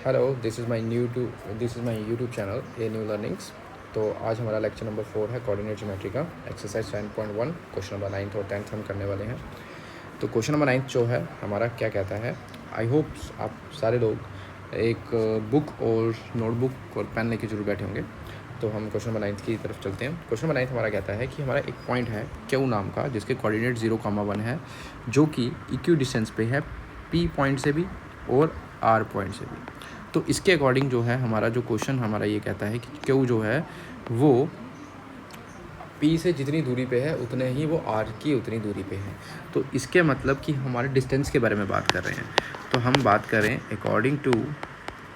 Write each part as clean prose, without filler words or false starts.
Hello, this is my YouTube channel a new learnings. तो आज हमारा लेक्चर नंबर 4 है कोऑर्डिनेट ज्योमेट्री का एक्सरसाइज 10.1 क्वेश्चन नंबर 9 और 10 हम करने वाले हैं। तो क्वेश्चन नंबर 9 जो है हमारा क्या कहता है, आई होप आप सारे लोग एक बुक और नोटबुक और पेन लेके जरूर बैठे होंगे। तो हम क्वेश्चन नंबर 9 की तरफ चलते हैं। क्वेश्चन नंबर 9 हमारा कहता है कि हमारा एक पॉइंट है क्यू नाम का, जिसके कोऑर्डिनेट 0,1 है, जो कि इक्वी डिस्टेंस पे है पी पॉइंट से भी और आर पॉइंट से भी। तो इसके अकॉर्डिंग जो है हमारा जो क्वेश्चन हमारा ये कहता है कि क्यू जो है वो पी से जितनी दूरी पे है उतने ही वो आर की उतनी दूरी पे है। तो इसके मतलब कि हमारे डिस्टेंस के बारे में बात कर रहे हैं। तो हम बात करें अकॉर्डिंग टू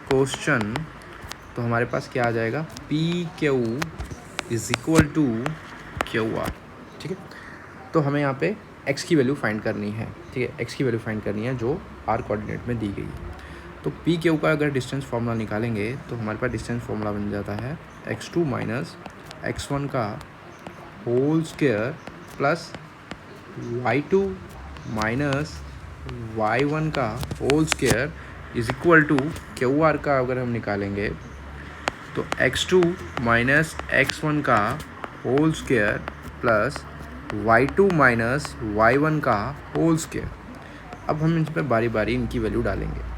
क्वेश्चन, तो हमारे पास क्या आ जाएगा, P Q is equal to Q R. ठीक है, तो हमें यहाँ पे एक्स की वैल्यू फाइंड करनी है। ठीक है, एक्स की वैल्यू फाइंड करनी है जो आर कोऑर्डिनेट में दी गई है। तो पी क्यू का अगर डिस्टेंस फार्मूला निकालेंगे तो हमारे पास डिस्टेंस फार्मूला बन जाता है x2 माइनस x1 का whole square plus y2 minus y1 का whole square is equal to Q R का अगर हम निकालेंगे तो x2 माइनस x1 का whole square plus y2 minus y1 का होल स्क्वायर। अब हम इन पर बारी बारी इनकी वैल्यू डालेंगे।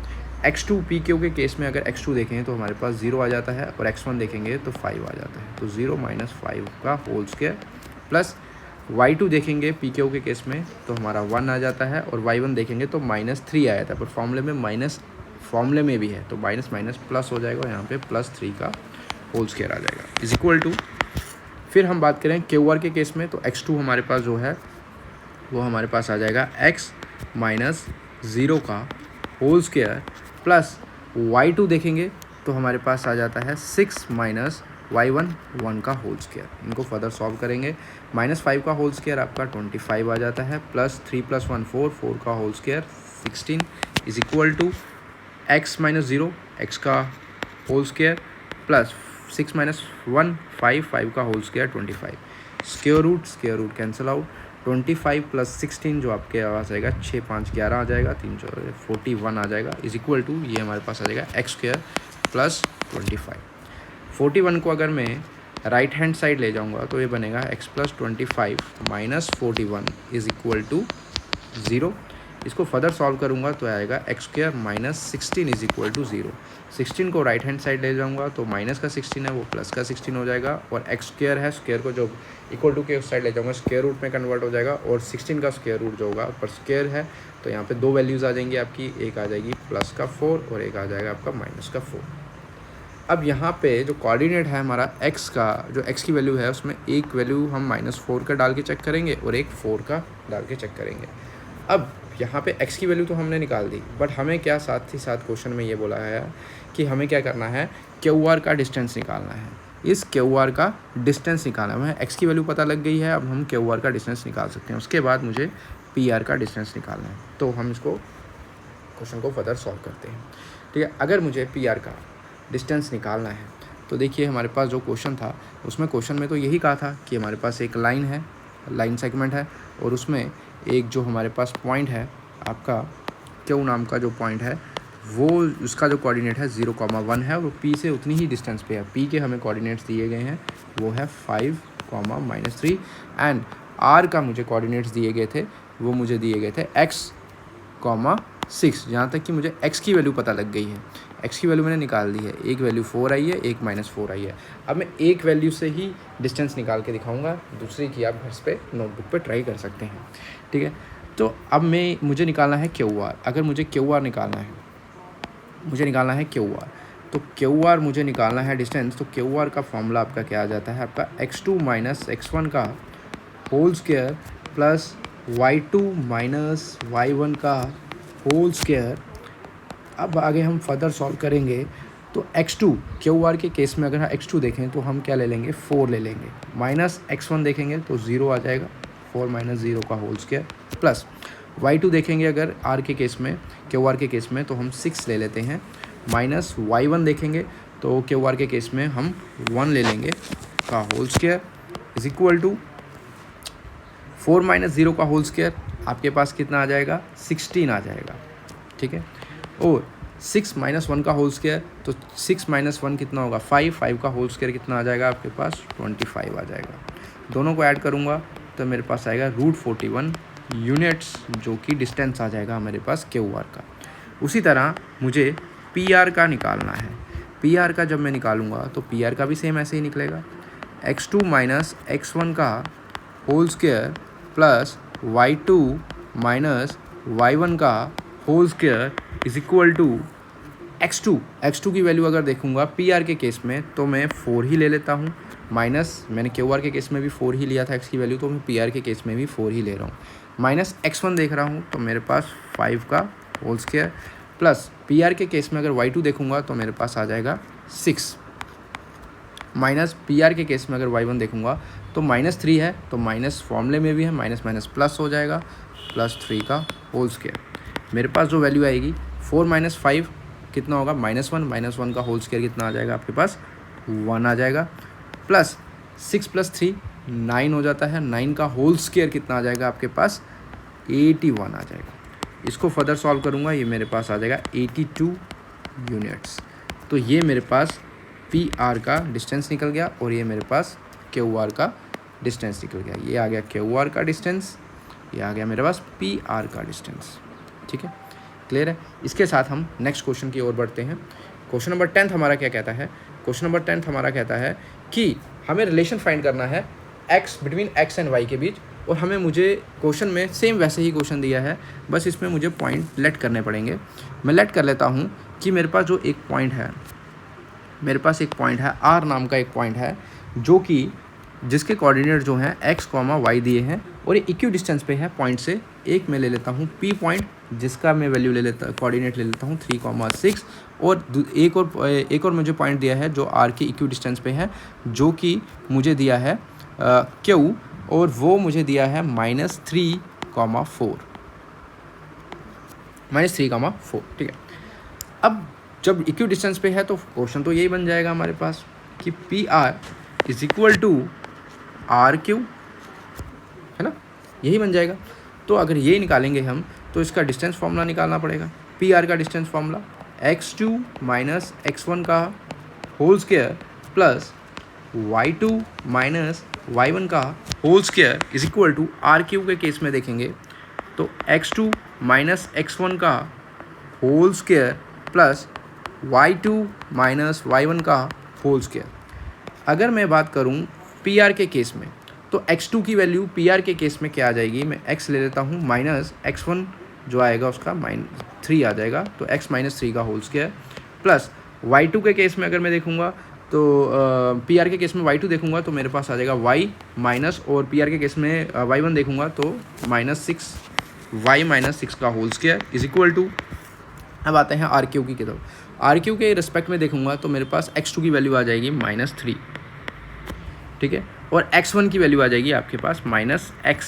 x2 पी क्यू के केस में अगर x2 देखें तो हमारे पास 0 आ जाता है और x1 देखेंगे तो 5 आ जाता है। तो 0 माइनस 5 का होल स्क्वायर प्लस y2 देखेंगे पी क्यू के केस में तो हमारा 1 आ जाता है और y1 देखेंगे तो -3 आया था, पर फॉर्मूले में माइनस फॉर्मूले में भी है तो माइनस माइनस प्लस हो जाएगा, यहाँ पे +3 का होल स्क्वायर आ जाएगा इज इक्वल टू। फिर हम बात करें क्यू आर के केस में तो x2 हमारे पास जो है वो हमारे पास आ जाएगा x माइनस 0 का होल स्क्वायर प्लस y2 देखेंगे तो हमारे पास आ जाता है 6 माइनस y1 1 का होल स्क्वायर। इनको फर्दर सॉल्व करेंगे, -5 का होल स्क्वायर आपका 25 आ जाता है, प्लस 3 + 1 4 4 का whole square 16 is equal to x minus 0 x का होल स्क्वायर प्लस 6 माइनस 1 5 का whole square 25। Square root cancel out, 25 plus 16 जो आपके पास आएगा 6 5 11 आ जाएगा, 3 4 41 आ जाएगा इज इक्वल टू ये हमारे पास आ जाएगा एक्स स्क्वायर प्लस 25। 41 को अगर मैं राइट हैंड साइड ले जाऊंगा तो ये बनेगा x plus 25 minus 41 is equal to 0। इसको फर्दर सॉल्व करूंगा तो आएगा X square minus 16 is equal to 0। 16 को राइट हैंड साइड ले जाऊंगा तो माइनस का 16 है वो प्लस का 16 हो जाएगा, और एक्स स्क्वायर है स्क्वायर को जो इक्वल टू के उस साइड ले जाऊंगा स्क्वायर रूट में कन्वर्ट हो जाएगा, और 16 का स्क्वायर रूट जो होगा पर स्क्वायर है तो यहाँ पे दो वैल्यूज़ आ जाएंगी आपकी, एक आ जाएगी प्लस का 4 और एक आ जाएगा आपका माइनस का 4। अब यहाँ पे जो कोऑर्डिनेट है हमारा x का, जो x की वैल्यू है उसमें एक वैल्यू हम -4 का डाल के चेक करेंगे और एक 4 का डाल के चेक करेंगे। अब यहाँ पे x की वैल्यू तो हमने निकाल दी, बट हमें क्या साथ ही साथ क्वेश्चन में ये बोला है कि हमें क्या करना है, क्यू आर का डिस्टेंस निकालना है। इस क्यू आर का डिस्टेंस निकालना है, हमें x की वैल्यू पता लग गई है, अब हम क्यू आर का डिस्टेंस निकाल सकते हैं। उसके बाद मुझे पी आर का डिस्टेंस निकालना है, तो हम इसको क्वेश्चन को फर्दर सॉल्व करते हैं। ठीक है, अगर मुझे पी आर का डिस्टेंस निकालना है तो देखिए हमारे पास जो क्वेश्चन था उसमें क्वेश्चन में तो यही कहा था कि हमारे पास एक लाइन है, लाइन सेगमेंट है, और उसमें एक जो हमारे पास पॉइंट है आपका क्यू नाम का जो पॉइंट है वो उसका जो कोऑर्डिनेट है 0,1 है, वो पी से उतनी ही डिस्टेंस पे है। पी के हमें कोऑर्डिनेट्स दिए गए हैं वो है 5, -3, एंड आर का मुझे कोऑर्डिनेट्स दिए गए थे वो मुझे दिए गए थे x, 6। यहाँ तक कि मुझे x की वैल्यू पता लग गई है, x की वैल्यू मैंने निकाल दी है, एक वैल्यू 4 आई है, एक -4 आई है। अब मैं एक वैल्यू से ही डिस्टेंस निकाल के दिखाऊंगा, दूसरी की आप घर पे नोटबुक पे ट्राई कर सकते हैं। ठीक है, तो अब मुझे निकालना है क्यू आर। अगर मुझे क्यू आर निकालना है, तो क्यू आर मुझे निकालना है डिस्टेंस, तो क्यू आर का फॉर्मूला आपका क्या आ जाता है, आपका x2 माइनस x1 का whole square plus y2 minus y1 का होल स्क्वायर। अब आगे हम फर्दर सॉल्व करेंगे तो x2 क्यू आर के केस में अगर x2 देखें तो हम क्या ले लेंगे, 4 ले लेंगे, माइनस x1 देखेंगे तो 0 आ जाएगा, 4 माइनस 0 का होल स्क्वायर, प्लस y2 देखेंगे अगर r के केस में, क्यू आर के केस में तो हम 6 ले लेते हैं, माइनस y1 देखेंगे तो क्यू आर के केस में हम 1 ले लेंगे का whole square is equal to 4 minus 0 का होल स्क्वायर आपके पास कितना आ जाएगा, 16 आ जाएगा। ठीक है, और 6 माइनस 1 का होल स्क्वायर, तो 6 माइनस 1 कितना होगा 5, 5 का होल स्क्वायर कितना आ जाएगा आपके पास 25 आ जाएगा। दोनों को ऐड करूँगा तो मेरे पास आएगा √41 यूनिट्स, जो कि डिस्टेंस आ जाएगा मेरे पास QR का। उसी तरह मुझे PR का निकालना है। PR का जब मैं निकालूंगा तो PR का भी सेम ऐसे ही निकलेगा, x2 माइनस x1 का whole square plus y2 minus y1 का whole square is equal to x2 की वैल्यू अगर देखूंगा PR के केस में तो मैं 4 ही ले लेता हूँ, माइनस मैंने QR के केस में भी 4 ही लिया था x की वैल्यू, तो मैं PR के केस में भी 4 ही ले रहा हूँ। माइनस x1 देख रहा हूँ तो मेरे पास 5 का होल स्क्वायर प्लस PR के केस में अगर y2 देखूंगा तो मेरे पास आ जाएगा 6, माइनस PR के केस में अगर y1 देखूंगा तो -3 है, तो माइनस फॉर्मूले में भी है, माइनस माइनस प्लस हो जाएगा, +3 का होल स्क्वायर। मेरे पास जो वैल्यू आएगी 4 माइनस 5 कितना होगा -1 का होल स्क्वायर कितना आ जाएगा आपके पास 1 आ जाएगा, प्लस 6 + 3 9 हो जाता है, 9 का होल स्क्वायर कितना आ जाएगा आपके पास 81 आ जाएगा। इसको फर्दर सॉल्व करूँगा, ये मेरे पास आ जाएगा 82 यूनिट्स। तो ये मेरे पास PR का डिस्टेंस निकल गया और ये मेरे पास QR का डिस्टेंस निकल गया। ये आ गया QR का डिस्टेंस, ये आ गया मेरे पास PR का डिस्टेंस। ठीक है, क्लियर है। इसके साथ हम नेक्स्ट क्वेश्चन की ओर बढ़ते हैं। क्वेश्चन नंबर 10 हमारा क्या कहता है? क्वेश्चन नंबर 10 हमारा कहता है कि हमें रिलेशन फाइंड करना है बिटवीन x एंड y के बीच, और हमें मुझे क्वेश्चन में सेम वैसे ही क्वेश्चन दिया है, बस इसमें मुझे पॉइंट लेट करने पड़ेंगे। मैं लेट कर लेता हूँ कि मेरे पास जो एक पॉइंट है, मेरे पास एक पॉइंट है R नाम का एक पॉइंट है, जो कि जिसके कोऑर्डिनेट जो हैं x, y दिए हैं और ये इक्वी डिस्टेंस पे है पॉइंट से। एक मैं ले लेता हूँ P पॉइंट, जिसका मैं वैल्यू ले लेता कोऑर्डिनेट ले लेता हूँ 3,6, और एक और मुझे पॉइंट दिया है जो R के इक्वी डिस्टेंस पे है, जो कि मुझे दिया है Q, और वो मुझे दिया है -3,4, -3,4। ठीक है, अब जब इक्वी डिस्टेंस पे है तो क्वेश्चन तो यही बन जाएगा हमारे पास कि PR is equal to RQ, है ना, यही बन जाएगा। तो अगर ये निकालेंगे हम तो इसका डिस्टेंस फार्मूला निकालना पड़ेगा। PR का distance formula x2 minus x1 का whole square plus y2 minus y1 का whole square is equal to RQ के केस में देखेंगे तो x2 माइनस x1 का whole square plus y2 minus y1 का होल स्क्वायर। अगर मैं बात करूं PR के केस में तो x2 की वैल्यू PR के केस में क्या आ जाएगी, मैं x ले लेता हूं, माइनस x1 जो आएगा उसका -3 आ जाएगा, तो x -3 का होल स्क्वायर प्लस y2 के केस में अगर मैं देखूंगा तो PR के केस में y2 देखूंगा तो मेरे पास आ जाएगा y माइनस, और PR के केस में y1 देखूंगा तो -6, y -6 का whole square is equal to. अब आते हैं RQ की तरफ। RQ के रिस्पेक्ट में देखूंगा तो मेरे पास x2 की वैल्यू आ जाएगी -3, ठीक है, और x1 की वैल्यू आ जाएगी आपके पास -x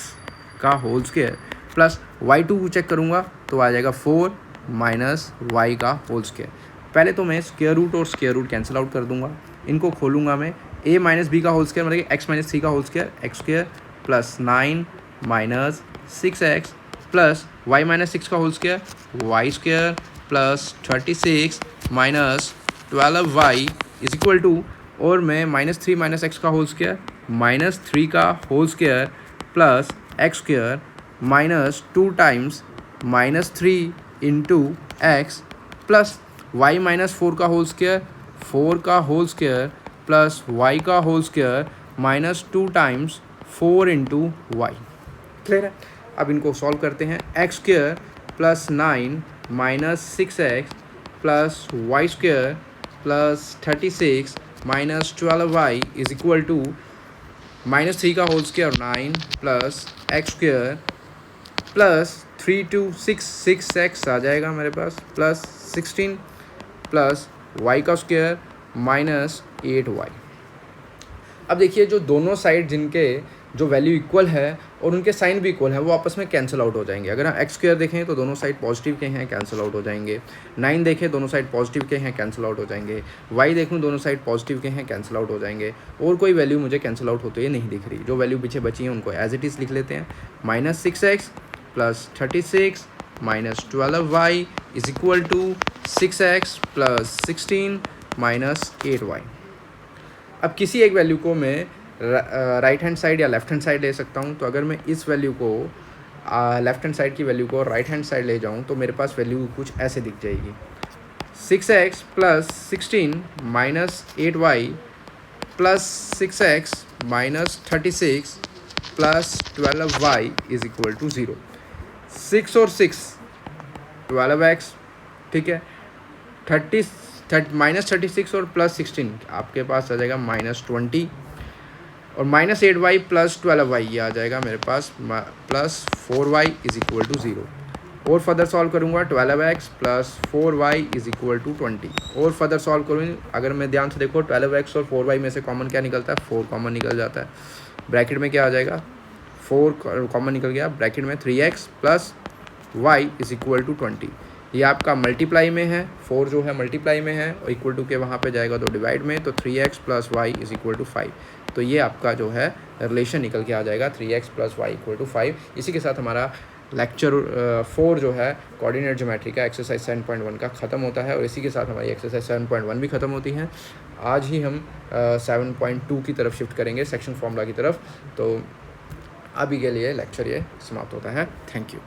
का whole square plus y2 check करूंगा तो आ जाएगा 4 माइनस y का होल स्क्वायर। पहले तो मैं स्क्वायर रूट और स्क्वायर रूट कैंसिल आउट कर दूंगा, इनको खोलूंगा मैं, a माइनस b का होल स्क्वायर मतलब x -3 का whole square, x square plus 9 minus 6x plus y -6 का whole square, y square plus 36 minus 12y is equal to, और मैं -3 माइनस x का होल स्क्वायर -3 का whole square plus x square minus 2 times -3 into x plus y -4 का whole square 4 का whole square plus y का whole square -2 times 4 into y। Clear है। अब इनको सॉल्व करते हैं। x square plus 9 minus 6x plus y square plus 36 minus 12y is equal to -3 का whole square 9 plus x square plus 3 2 6x आ जाएगा मेरे पास प्लस 16 प्लस y का स्क्वायर माइनस 8y। अब देखिए जो दोनों साइड जिनके जो वैल्यू इक्वल है और उनके साइन भी इक्वल है वो आपस में कैंसिल आउट हो जाएंगे। अगर हम एक्स स्क्वायर देखें तो दोनों साइड पॉजिटिव के हैं, कैंसिल आउट हो जाएंगे। 9 देखें दोनों साइड पॉजिटिव के हैं, कैंसिल आउट हो जाएंगे। y देखूं दोनों साइड पॉजिटिव के हैं, कैंसिल आउट हो जाएंगे। और कोई वैल्यू मुझे कैंसिल आउट होते हुए नहीं दिख रही। जो वैल्यू पीछे बची है उनको एज इट इज़ लिख लेते हैं। -6x plus 36 minus 12y is equal to 6x plus 16 minus 8y। अब किसी एक वैल्यू को मैं राइट हैंड साइड या लेफ्ट हैंड साइड ले सकता हूँ। तो अगर मैं इस वैल्यू को लेफ्ट हैंड साइड की वैल्यू को राइट हैंड साइड ले जाऊँ तो मेरे पास वैल्यू कुछ ऐसे दिख जाएगी, 6x plus 16 minus 8y plus 6x minus 36 plus 12y is equal to 0। 6 और 6 12x, ठीक है। माइनस 36 और प्लस 16 आपके पास आ जाएगा माइनस 20, और माइनस 8y प्लस 12y ये आ जाएगा मेरे पास plus 4y is equal to 0। और फर्दर सॉल्व करूँगा 12x plus 4y is equal to 20। और फर्दर सॉल्व करूँ, अगर मैं ध्यान से देखो 12x और 4y में से कॉमन क्या निकलता है, 4 कॉमन निकल जाता है। ब्रैकेट में क्या आ जाएगा, 4 कॉमन निकल गया, ब्रैकेट में 3x plus y is equal to 20। ये आपका मल्टीप्लाई में है, 4 जो है मल्टीप्लाई में है और इक्वल टू के वहाँ पे जाएगा तो डिवाइड में, तो 3x plus Y is equal to 5। तो ये आपका जो है रिलेशन निकल के आ जाएगा 3x plus Y equal to 5। इसी के साथ हमारा लेक्चर 4 जो है कोऑर्डिनेट ज्योमेट्री का एक्सरसाइज 7.1 का ख़त्म होता है, और इसी के साथ हमारी एक्सरसाइज 7.1 भी ख़त्म होती है। आज ही हम 7.2 की तरफ शिफ्ट करेंगे, सेक्शन फॉर्मूला की तरफ। तो अभी के लिए लेक्चर ये समाप्त होता है। Thank you.